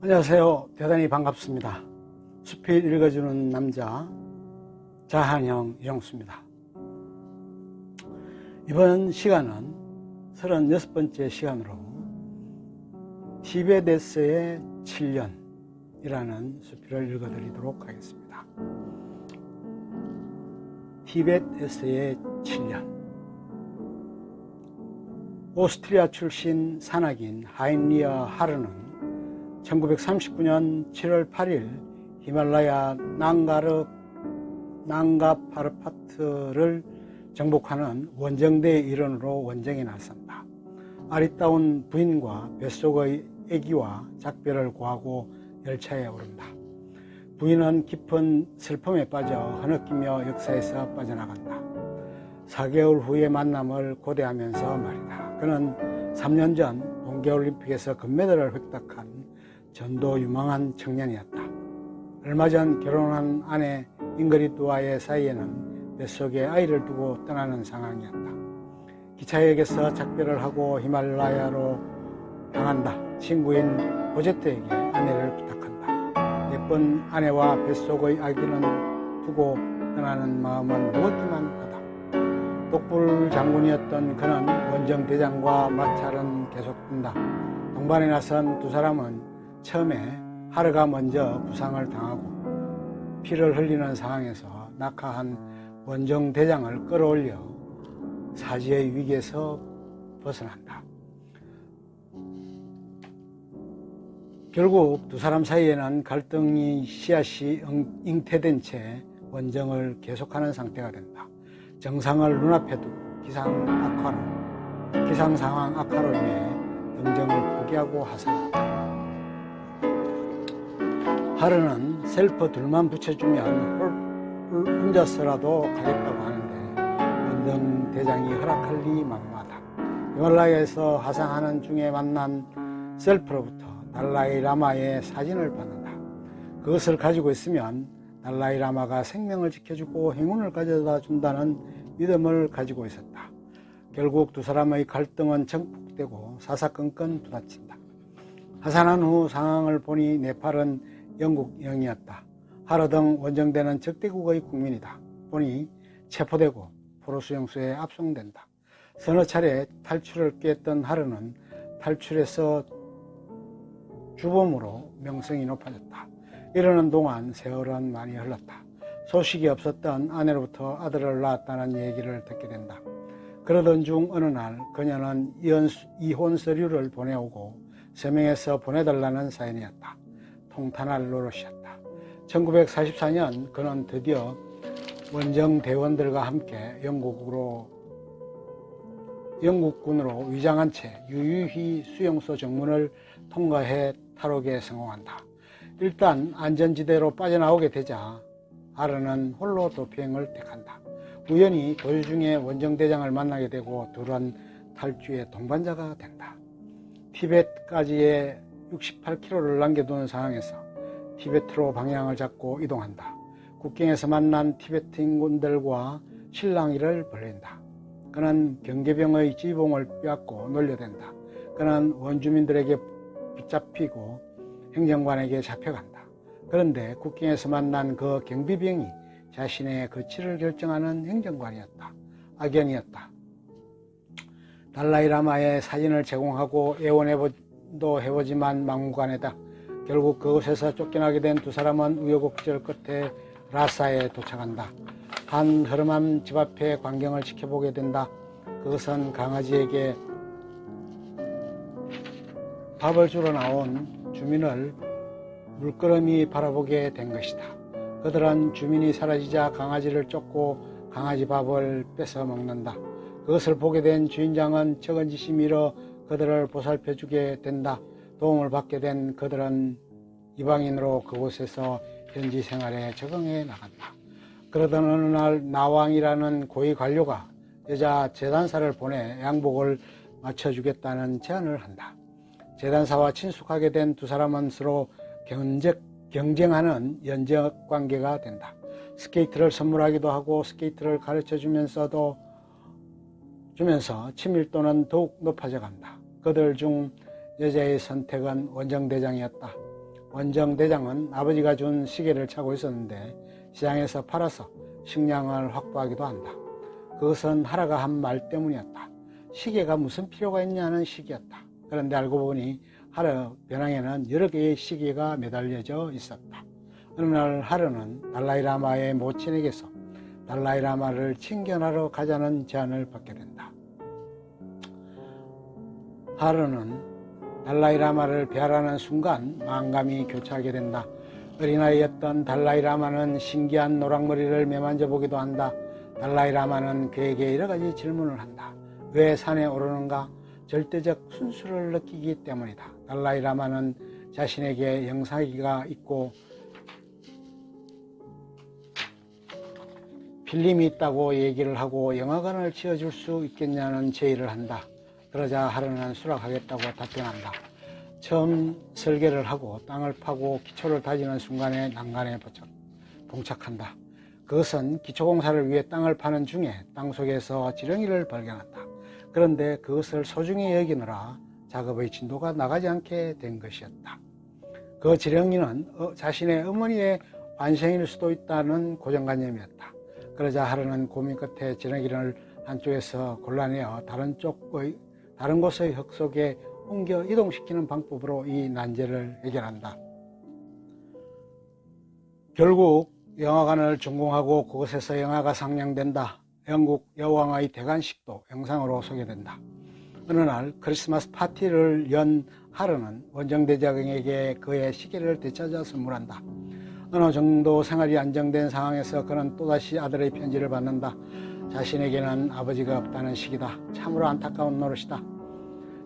안녕하세요. 대단히 반갑습니다. 숲이 읽어주는 남자 자한형 이용수입니다. 이번 시간은 36번째 시간으로 티베트에서의 7년이라는 수필을 읽어드리도록 하겠습니다. 티베트에서의 7년. 오스트리아 출신 산악인 하임리어 하르는 1939년 7월 8일 히말라야 난가파르파트를 정복하는 원정대의 일원으로 원정에 나선다. 아리따운 부인과 뱃속의 아기와 작별을 고하고 열차에 오른다. 부인은 깊은 슬픔에 빠져 흐느끼며 역사에서 빠져나간다. 4개월 후의 만남을 고대하면서 말이다. 그는 3년 전 동계올림픽에서 금메달을 획득한 전도 유망한 청년이었다. 얼마 전 결혼한 아내 잉그리드와의 사이에는 뱃속에 아이를 두고 떠나는 상황이었다. 기차역에서 작별을 하고 히말라야로 향한다. 친구인 보제트에게 아내를 부탁한다. 예쁜 아내와 뱃속의 아기는 두고 떠나는 마음은 무겁기만 하다. 독불 장군이었던 그는 원정 대장과 마찰은 계속된다. 동반에 나선 두 사람은 처음에 하르가 먼저 부상을 당하고 피를 흘리는 상황에서 낙하한 원정 대장을 끌어올려 사지의 위기에서 벗어난다. 결국 두 사람 사이에는 갈등이 씨앗이 잉태된 채 원정을 계속하는 상태가 된다. 정상을 눈앞에 두고 기상 상황 악화로 인해 등정을 포기하고 하산한다. 하르는 셀프 둘만 붙여주면 혼자서라도 가겠다고 하는데 원정 대장이 허락할 리 만무하다. 히말라야에서 하산하는 중에 만난 셀프로부터 달라이 라마의 사진을 받는다. 그것을 가지고 있으면 달라이 라마가 생명을 지켜주고 행운을 가져다 준다는 믿음을 가지고 있었다. 결국 두 사람의 갈등은 정폭되고 사사건건 부딪힌다. 하산한 후 상황을 보니 네팔은 영국령이었다. 하르 등 원정대는 적대국의 국민이다. 보니 체포되고 포로수용소에 압송된다. 서너 차례 탈출을 꾀했던 하르는 탈출해서 주범으로 명성이 높아졌다. 이러는 동안 세월은 많이 흘렀다. 소식이 없었던 아내로부터 아들을 낳았다는 얘기를 듣게 된다. 그러던 중 어느 날 그녀는 이혼 서류를 보내오고 서명해서 보내달라는 사연이었다. 통탄할 노릇이었다. 1944년 그는 드디어 원정 대원들과 함께 영국군으로 위장한 채 유유히 수용소 정문을 통과해 탈옥에 성공한다. 일단 안전지대로 빠져나오게 되자 하르는 홀로 도피행을 택한다. 우연히 도주 중에 원정대장을 만나게 되고 둘은 탈주의 동반자가 된다. 티베트까지의 68km를 남겨두는 상황에서 티베트로 방향을 잡고 이동한다. 국경에서 만난 티베트 인군들과 실랑이를 벌인다. 그는 경계병의 지봉을 빼앗고 놀려댄다. 그는 원주민들에게 붙잡히고 행정관에게 잡혀간다. 그런데 국경에서 만난 그 경비병이 자신의 거취를 결정하는 행정관이었다. 악연이었다. 달라이 라마의 사진을 제공하고 애원도 해보지만 막무가내다. 결국 그곳에서 쫓겨나게 된 두 사람은 우여곡절 끝에 라사에 도착한다. 한 허름한 집 앞에 광경을 지켜보게 된다. 그것은 강아지에게 밥을 주러 나온 주민을 물끄러미 바라보게 된 것이다. 그들은 주민이 사라지자 강아지를 쫓고 강아지 밥을 뺏어 먹는다. 그것을 보게 된 주인장은 적은짓이 밀어 그들을 보살펴주게 된다. 도움을 받게 된 그들은 이방인으로 그곳에서 현지 생활에 적응해 나간다. 그러던 어느 날 나왕이라는 고위 관료가 여자 재단사를 보내 양복을 맞춰주겠다는 제안을 한다. 재단사와 친숙하게 된 두 사람은 서로 경쟁하는 연적 관계가 된다. 스케이트를 선물하기도 하고 스케이트를 가르쳐주면서 친밀도는 더욱 높아져 간다. 그들 중 여자의 선택은 원정대장이었다. 원정대장은 아버지가 준 시계를 차고 있었는데 시장에서 팔아서 식량을 확보하기도 한다. 그것은 하라가 한 말 때문이었다. 시계가 무슨 필요가 있냐는 시기였다. 그런데 알고 보니 하르 배낭에는 여러 개의 시계가 매달려져 있었다. 어느 날 하르는 달라이라마의 모친에게서 달라이라마를 친견하러 가자는 제안을 받게 된다. 하르는 달라이라마를 배하라는 순간 만감이 교차하게 된다. 어린아이였던 달라이라마는 신기한 노랑머리를 매만져 보기도 한다. 달라이라마는 그에게 여러가지 질문을 한다. 왜 산에 오르는가? 절대적 순수를 느끼기 때문이다. 달라이라마는 자신에게 영사기가 있고 필름이 있다고 얘기를 하고 영화관을 지어줄 수 있겠냐는 제의를 한다. 그러자 하르는 수락하겠다고 답변한다. 처음 설계를 하고 땅을 파고 기초를 다지는 순간에 난간에 봉착한다. 그것은 기초공사를 위해 땅을 파는 중에 땅속에서 지렁이를 발견한다. 그런데 그것을 소중히 여기느라 작업의 진도가 나가지 않게 된 것이었다. 그 지렁이는 자신의 어머니의 환생일 수도 있다는 고정관념이었다. 그러자 하르는 고민 끝에 지렁이를 한쪽에서 골라내어 다른 곳의 흙 속에 옮겨 이동시키는 방법으로 이 난제를 해결한다. 결국 영화관을 준공하고 그곳에서 영화가 상영된다. 영국 여왕의 대관식도 영상으로 소개된다. 어느 날 크리스마스 파티를 연 하르는 원정대장에게 그의 시계를 되찾아 선물한다. 어느 정도 생활이 안정된 상황에서 그는 또다시 아들의 편지를 받는다. 자신에게는 아버지가 없다는 시기다. 참으로 안타까운 노릇이다.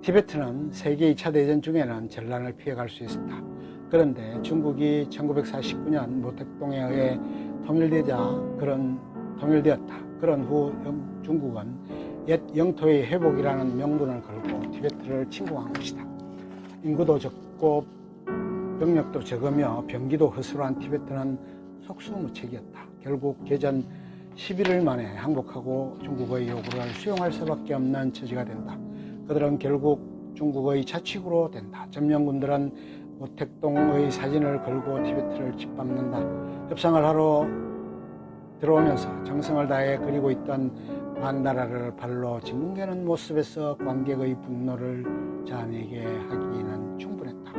티베트는 세계 2차 대전 중에는 전란을 피해갈 수 있었다. 그런데 중국이 1949년 모택동에 의해 통일되었다. 그런 후 중국은 옛 영토의 회복이라는 명분을 걸고 티베트를 침공한 것이다. 인구도 적고 병력도 적으며 병기도 허술한 티베트는 속수무책이었다. 결국 개전 11일 만에 항복하고 중국의 요구를 수용할 수밖에 없는 처지가 된다. 그들은 결국 중국의 자치구로 된다. 점령군들은 모택동의 사진을 걸고 티베트를 짓밟는다. 협상을 하러 들어오면서 정성을 다해 그리고 있던 만다라를 발로 짓뭉개는 모습에서 관객의 분노를 자아내게 하기는 충분했다.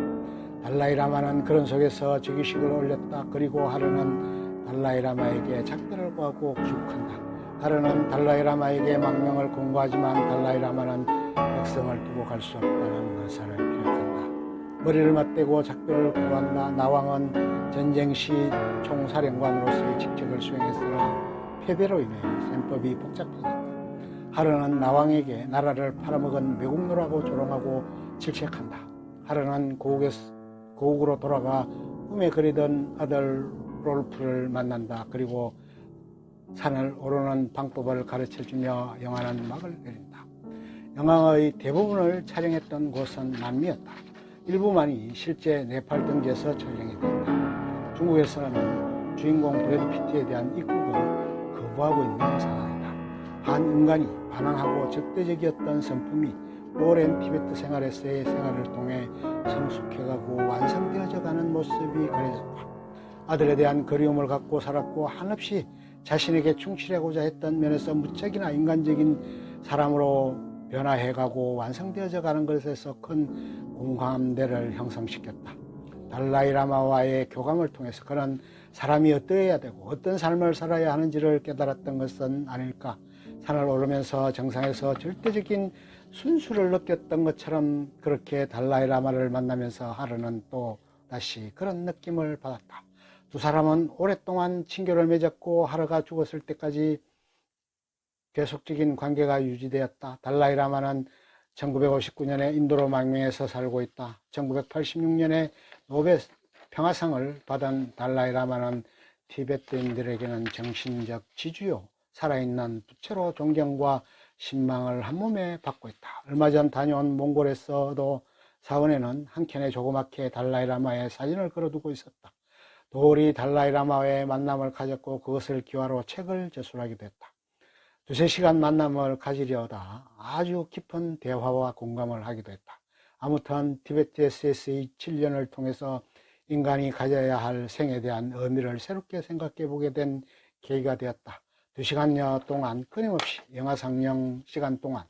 달라이라마는 그런 속에서 즉위식을 올렸다. 그리고 하르는 달라이라마에게 작별을 구하고 귀국한다. 하르는 달라이라마에게 망명을 권고하지만 달라이라마는 백성을 두고 갈 수 없다는 의사를 표현한다. 머리를 맞대고 작별을 구한다. 나왕은 전쟁 시 총사령관으로서의 직책을 수행했으나 패배로 인해 셈법이 복잡해졌다. 하르는 나왕에게 나라를 팔아먹은 매국노라고 조롱하고 질책한다. 하르는 고국으로 돌아가 꿈에 그리던 아들 롤프를 만난다. 그리고 산을 오르는 방법을 가르쳐주며 영화는 막을 내린다. 영화의 대부분을 촬영했던 곳은 남미였다. 일부만이 실제 네팔 등지에서 촬영이 된다. 중국에서는 주인공 브래드 피트에 대한 입국을 거부하고 있는 상황이다. 한 인간이 반항하고 적대적이었던 성품이 오랜 티베트 생활에서의 생활을 통해 성숙해가고 완성되어져 가는 모습이 그려졌다. 아들에 대한 그리움을 갖고 살았고 한없이 자신에게 충실하고자 했던 면에서 무척이나 인간적인 사람으로 변화해가고 완성되어져 가는 것에서 큰 공감대를 형성시켰다. 달라이라마와의 교감을 통해서 그는 사람이 어떠해야 되고 어떤 삶을 살아야 하는지를 깨달았던 것은 아닐까. 산을 오르면서 정상에서 절대적인 순수를 느꼈던 것처럼 그렇게 달라이라마를 만나면서 하르는 또 다시 그런 느낌을 받았다. 두 사람은 오랫동안 친교를 맺었고 하르가 죽었을 때까지 계속적인 관계가 유지되었다. 달라이라마는 1959년에 인도로 망명해서 살고 있다. 1986년에 노벨 평화상을 받은 달라이라마는 티베트인들에게는 정신적 지주요, 살아있는 부채로 존경과 신망을 한몸에 받고 있다. 얼마 전 다녀온 몽골에서도 사원에는 한켠에 조그맣게 달라이라마의 사진을 걸어두고 있었다. 도리 달라이라마와의 만남을 가졌고 그것을 기화로 책을 저술하기도 했다. 두세 시간 만남을 가지려다 아주 깊은 대화와 공감을 하기도 했다. 아무튼 티베트 SS의 7년을 통해서 인간이 가져야 할 생에 대한 의미를 새롭게 생각해 보게 된 계기가 되었다. 2시간여 동안 끊임없이 영화 상영 시간 동안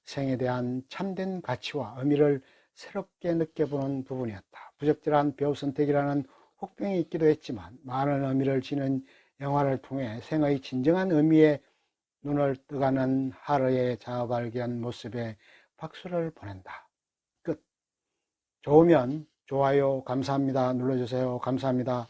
생에 대한 참된 가치와 의미를 새롭게 느껴보는 부분이었다. 부적절한 배우 선택이라는 혹평이 있기도 했지만 많은 의미를 지닌 영화를 통해 생의 진정한 의미에 눈을 뜨가는 하루의 자아발견 모습에 박수를 보낸다. 끝. 좋으면 좋아요 감사합니다. 눌러주세요. 감사합니다.